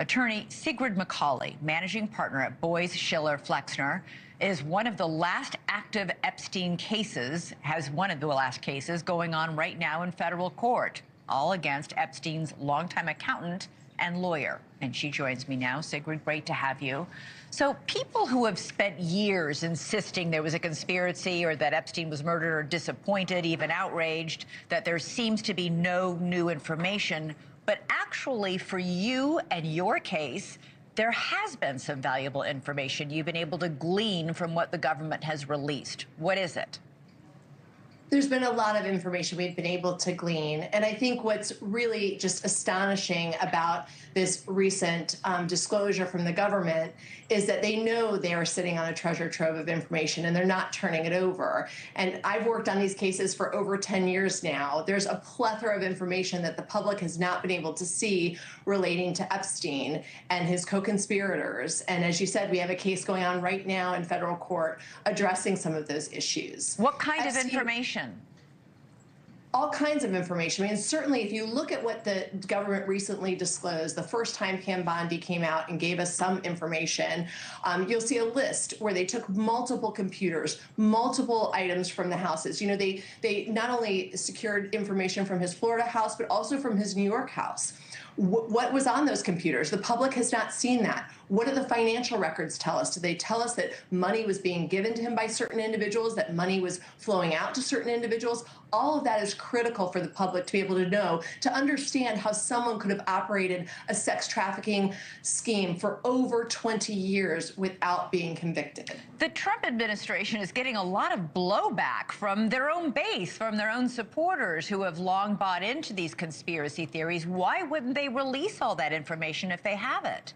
Attorney Sigrid McCauley, managing partner at Boies Schiller Flexner, is one of the last active Epstein cases, has one of the last cases going on right now in federal court, all against Epstein's longtime accountant and lawyer. And she joins me now. Sigrid, great to have you. So people who have spent years insisting there was a conspiracy or that Epstein was murdered are disappointed, even outraged, that there seems to be no new information. But actually, for you and your case, there has been some valuable information you've been able to glean from what the government has released. What is it? There's been a lot of information we've been able to glean. And I think what's really just astonishing about this recent disclosure from the government is that they know they are sitting on a treasure trove of information and they're not turning it over. And I've worked on these cases for over 10 years now. There's a plethora of information that the public has not been able to see relating to Epstein and his co-conspirators. And as you said, we have a case going on right now in federal court addressing some of those issues. What kind of information? All kinds of information. I mean, certainly if you look at what the government recently disclosed, the first time Pam Bondi came out and gave us some information, you'll see a list where they took multiple computers, multiple items from the houses. You know, they not only secured information from his Florida house, but also from his New York house. What was on those computers? The public has not seen that. What do the financial records tell us? Do they tell us that money was being given to him by certain individuals, that money was flowing out to certain individuals? All of that is critical for the public to be able to know, to understand how someone could have operated a sex trafficking scheme for over 20 years without being convicted. The Trump administration is getting a lot of blowback from their own base, from their own supporters who have long bought into these conspiracy theories. Why wouldn't they release all that information if they have it?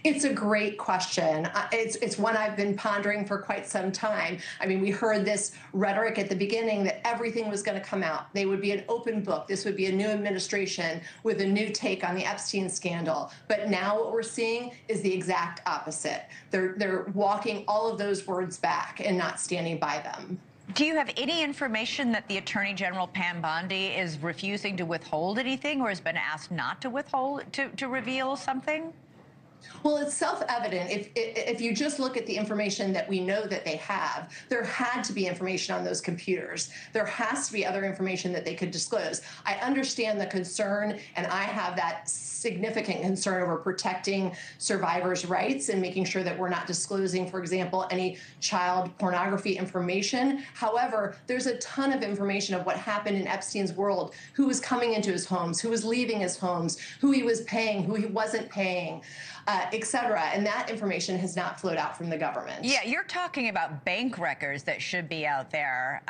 It's a great question. It's one I've been pondering for quite some time. I mean, we heard this rhetoric at the beginning that everything was going to come out. They would be an open book. This would be a new administration with a new take on the Epstein scandal. But now what we're seeing is the exact opposite. They're walking all of those words back and not standing by them. Do you have any information that the Attorney General Pam Bondi is refusing to withhold anything or has been asked not to withhold, to reveal something? Well, it's self-evident. If you just look at the information that we know that they have, there had to be information on those computers. There has to be other information that they could disclose. I understand the concern, and I have that significant concern over protecting survivors' rights and making sure that we're not disclosing, for example, any child pornography information. However, there's a ton of information of what happened in Epstein's world, who was coming into his homes, who was leaving his homes, who he was paying, who he wasn't paying, et cetera. And that information has not flowed out from the government. Yeah, you're talking about bank records that should be out there.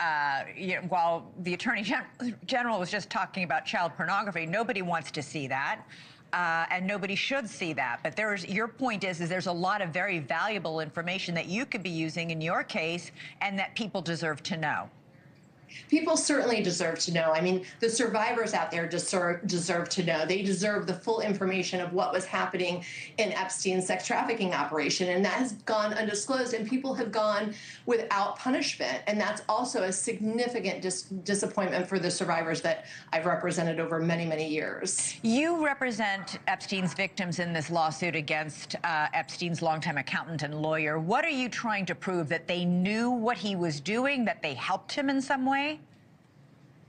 While the Attorney General was just talking about child pornography, nobody wants to see that. And nobody should see that. But your point is there's a lot of very valuable information that you could be using in your case and that people deserve to know. People certainly deserve to know. I mean, the survivors out there deserve to know. They deserve the full information of what was happening in Epstein's sex trafficking operation. And that has gone undisclosed, and people have gone without punishment. And that's also a significant disappointment for the survivors that I've represented over many, many years. You represent Epstein's victims in this lawsuit against Epstein's longtime accountant and lawyer. What are you trying to prove? That they knew what he was doing, that they helped him in some way?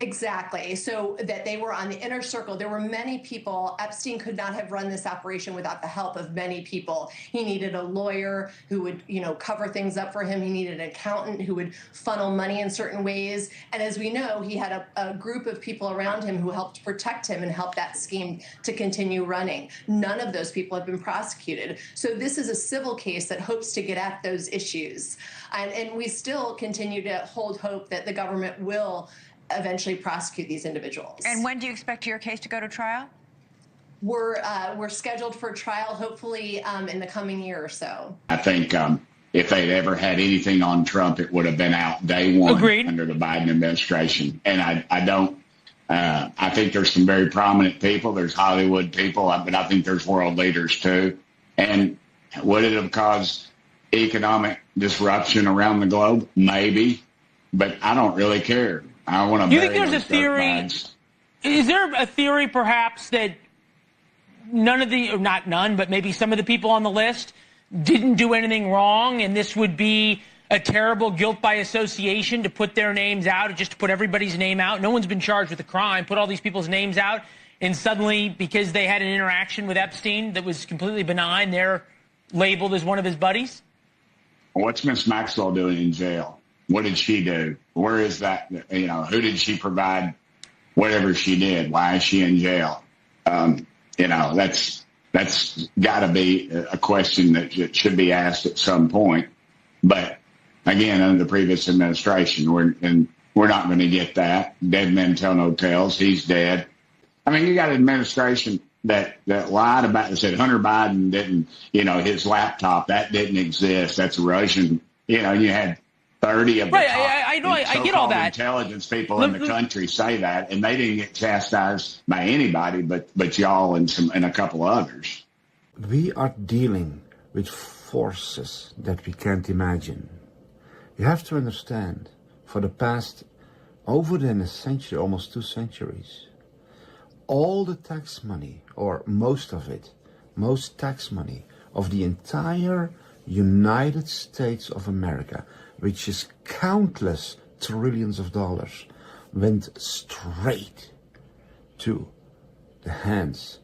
Exactly. So that they were on the inner circle. There were many people. Epstein could not have run this operation without the help of many people. He needed a lawyer who would, cover things up for him. He needed an accountant who would funnel money in certain ways. And as we know, he had a group of people around him who helped protect him and help that scheme to continue running. None of those people have been prosecuted. So this is a civil case that hopes to get at those issues. And we still continue to hold hope that the government will eventually prosecute these individuals. And when do you expect your case to go to trial? We're scheduled for trial, hopefully in the coming year or so. I think if they'd ever had anything on Trump, it would have been out day one. Agreed. Under the Biden administration. And I think there's some very prominent people. There's Hollywood people, but I think there's world leaders too. And would it have caused economic disruption around the globe? Maybe, but I don't really care. I want to. You think there's a theory? Is there a theory, perhaps, that not none, but maybe some of the people on the list didn't do anything wrong, and this would be a terrible guilt by association to put their names out, just to put everybody's name out. No one's been charged with a crime. Put all these people's names out, and suddenly, because they had an interaction with Epstein that was completely benign, they're labeled as one of his buddies? What's Miss Maxwell doing in jail? What did she do? Where is that? You know, who did she provide whatever she did? Why is she in jail? You know, that's got to be a question that should be asked at some point. But again, under the previous administration, we're not going to get that. Dead men tell no tales. He's dead. I mean, you got an administration that lied about it, said Hunter Biden didn't, you know, his laptop, that didn't exist. That's a Russian. You know, you had 30 of the right, top I get all that. intelligence people in the country say that, and they didn't get chastised by anybody but y'all and a couple others. We are dealing with forces that we can't imagine. You have to understand, for the past over a century, almost 2 centuries, all the tax money, or most of it, most tax money of the entire United States of America, which is countless trillions of dollars, went straight to the hands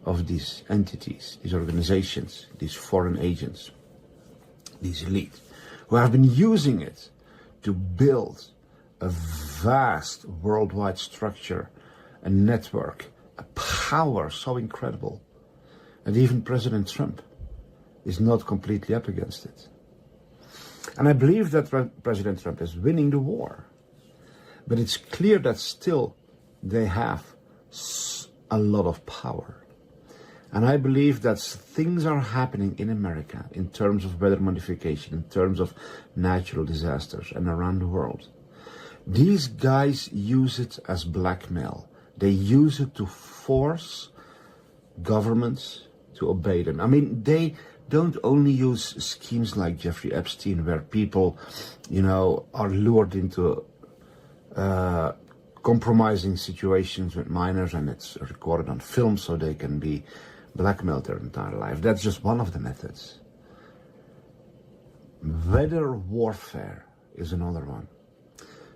of these entities, these organizations, these foreign agents, these elite, who have been using it to build a vast worldwide structure, a network, a power so incredible that even President Trump is not completely up against it. And I believe that President Trump is winning the war. But it's clear that still they have a lot of power. And I believe that things are happening in America in terms of weather modification, in terms of natural disasters and around the world. These guys use it as blackmail. They use it to force governments to obey them. I mean, they don't only use schemes like Jeffrey Epstein, where people, you know, are lured into compromising situations with minors, and it's recorded on film so they can be blackmailed their entire life. That's just one of the methods. Weather warfare is another one.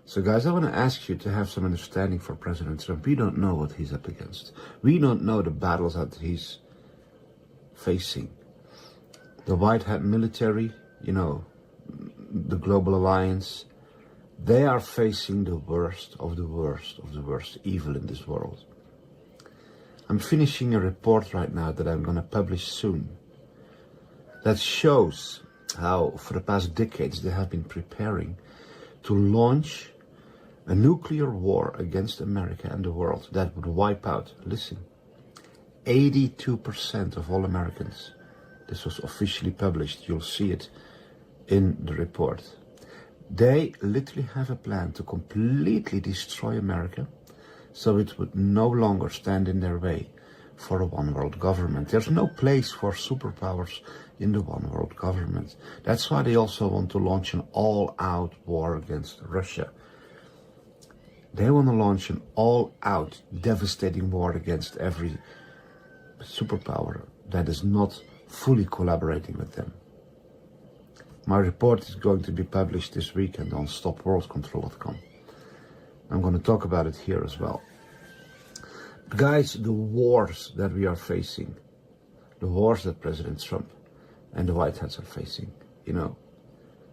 So guys, I want to ask you to have some understanding for President Trump. We don't know what he's up against. We don't know the battles that he's facing. The White Hat military, you know, the Global Alliance, they are facing the worst of the worst of the worst evil in this world. I'm finishing a report right now that I'm going to publish soon that shows how for the past decades they have been preparing to launch a nuclear war against America and the world that would wipe out, listen, 82% of all Americans. This was officially published. You'll see it in the report. They literally have a plan to completely destroy America so it would no longer stand in their way for a one-world government. There's no place for superpowers in the one-world government. That's why they also want to launch an all-out war against Russia. They want to launch an all-out, devastating war against every superpower that is not fully collaborating with them. My report is going to be published this weekend on stopworldcontrol.com. I'm going to talk about it here as well. Guys, the wars that we are facing, the wars that President Trump and the White Hats are facing, you know,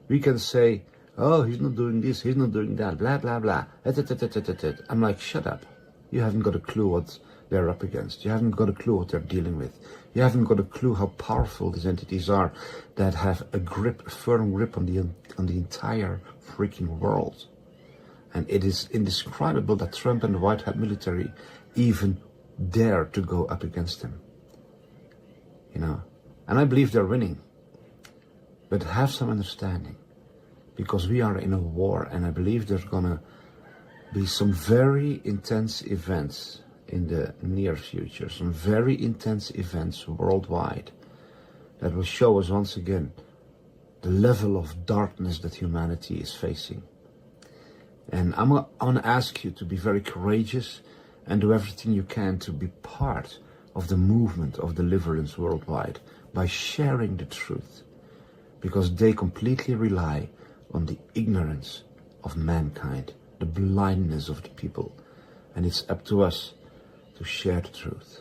we can say, oh, he's not doing this, he's not doing that, blah, blah, blah. I'm like, shut up. You haven't got a clue what they're up against. You haven't got a clue what they're dealing with. You haven't got a clue how powerful these entities are that have a firm grip on the entire freaking world. And it is indescribable that Trump and the White Hat military even dare to go up against him. You know, and I believe they're winning. But have some understanding, because we are in a war, and I believe there's gonna be some very intense events in the near future, some very intense events worldwide that will show us once again the level of darkness that humanity is facing. And I want to ask you to be very courageous and do everything you can to be part of the movement of deliverance worldwide by sharing the truth, because they completely rely on the ignorance of mankind, the blindness of the people, and it's up to us to share the truth.